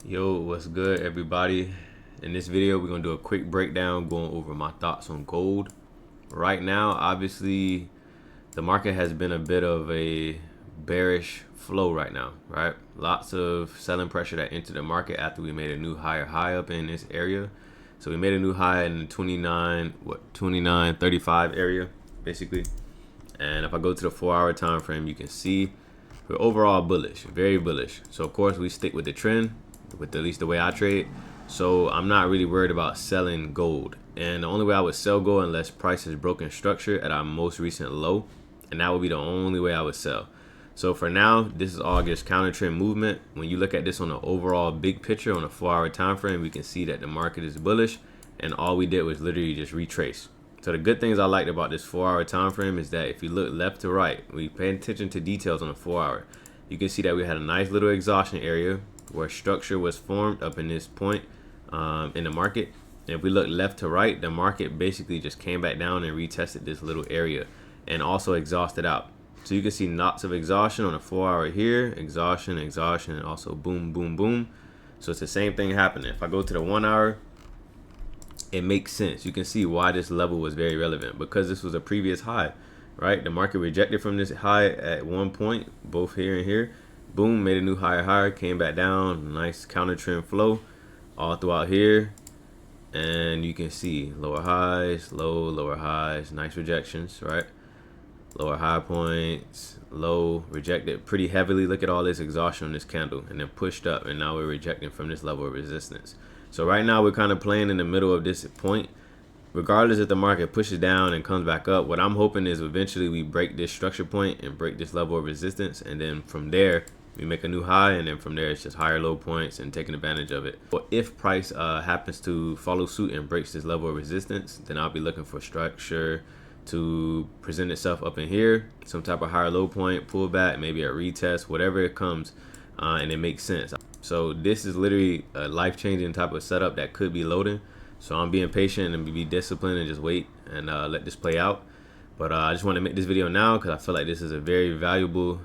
Yo, what's good, everybody? In this video, we're gonna do a quick breakdown going over my thoughts on gold. Right now, obviously, the market has been a bit of a bearish flow right now, right? Lots of selling pressure that entered the market after we made a new higher high up in this area. So we made a new high in the 29.35 area, basically. And if I go to the 4-hour time frame, you can see we're overall bullish, very bullish. So of course we stick with the trend, with at least the way I trade. So I'm not really worried about selling gold. And the only way I would sell gold unless price has broken structure at our most recent low, and that would be the only way I would sell. So for now, this is all just counter trend movement. When you look at this on the overall big picture on a 4-hour time frame, we can see that the market is bullish, and all we did was literally just retrace. So the good things I liked about this 4-hour time frame is that if you look left to right, we pay attention to details on the 4-hour, you can see that we had a nice little exhaustion area where structure was formed up in this point in the market. And if we look left to right, the market basically just came back down and retested this little area and also exhausted out. So you can see lots of exhaustion on a 4-hour here, exhaustion, and also boom, boom, boom. So it's the same thing happening. If I go to the 1-hour, it makes sense. You can see why this level was very relevant, because this was a previous high, right? The market rejected from this high at one point, both here and here. Boom, made a new higher, came back down, nice counter trend flow all throughout here. And you can see lower highs, lower highs, nice rejections, right? Lower high points, low, rejected pretty heavily. Look at all this exhaustion on this candle, and then pushed up, and now we're rejecting from this level of resistance. So right now we're kind of playing in the middle of this point. Regardless if the market pushes down and comes back up, what I'm hoping is eventually we break this structure point and break this level of resistance, and then from there we make a new high, and then from there it's just higher low points and taking advantage of it. But if price happens to follow suit and breaks this level of resistance, then I'll be looking for structure to present itself up in here, some type of higher low point, pullback, maybe a retest, whatever it comes, and it makes sense. So this is literally a life-changing type of setup that could be loading. So I'm being patient and be disciplined and just wait and let this play out. But I just want to make this video now because I feel like this is a very valuable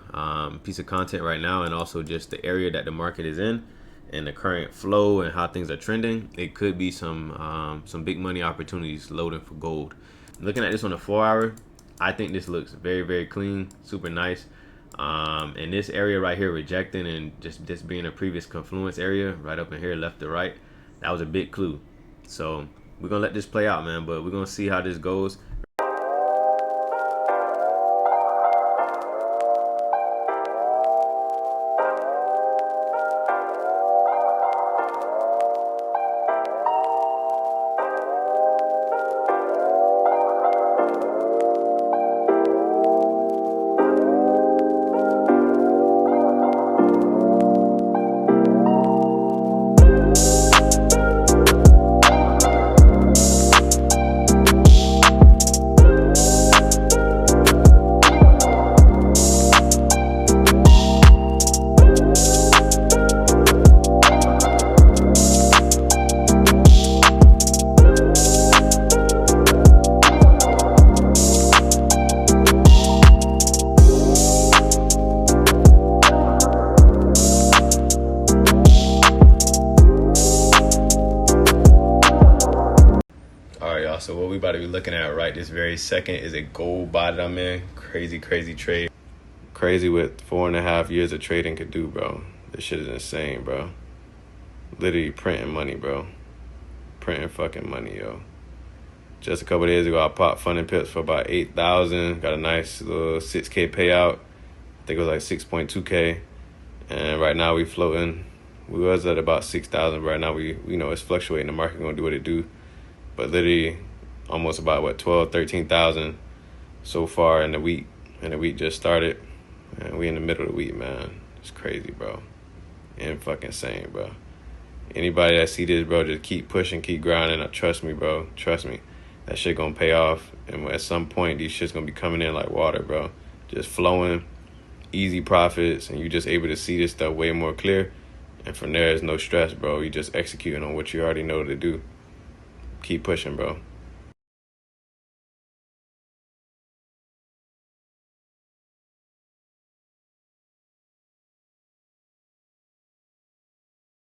piece of content right now, and also just the area that the market is in and the current flow and how things are trending. It could be some big money opportunities loading for gold. Looking at this on the 4-hour, I think this looks very, very clean, super nice. And this area right here rejecting and just this being a previous Confluence area right up in here left to right, that was a big clue. So we're gonna let this play out, man, but we're gonna see how this goes. So what we about to be looking at right this very second is a gold buy that I'm in. Crazy trade. Crazy what 4.5 years of trading could do, bro. This shit is insane, bro. Literally printing money, bro. Printing fucking money, yo. Just a couple days ago, I popped funding pips for about 8,000. Got a nice little 6K payout. I think it was like 6.2K. And right now we floating. We was at about 6,000. Right now we, it's fluctuating. The market gonna do what it do. But literally almost about what 13,000 so far in the week, and the week just started, and we in the middle of the week, man. It's crazy, bro, and fucking insane, bro. Anybody that see this, bro, just keep pushing, keep grinding. Trust me, bro, trust me, that shit gonna pay off, and at some point these shit's gonna be coming in like water, bro, just flowing, easy profits, and you just able to see this stuff way more clear, and from there there's no stress, bro. You just executing on what you already know to do. Keep pushing, bro.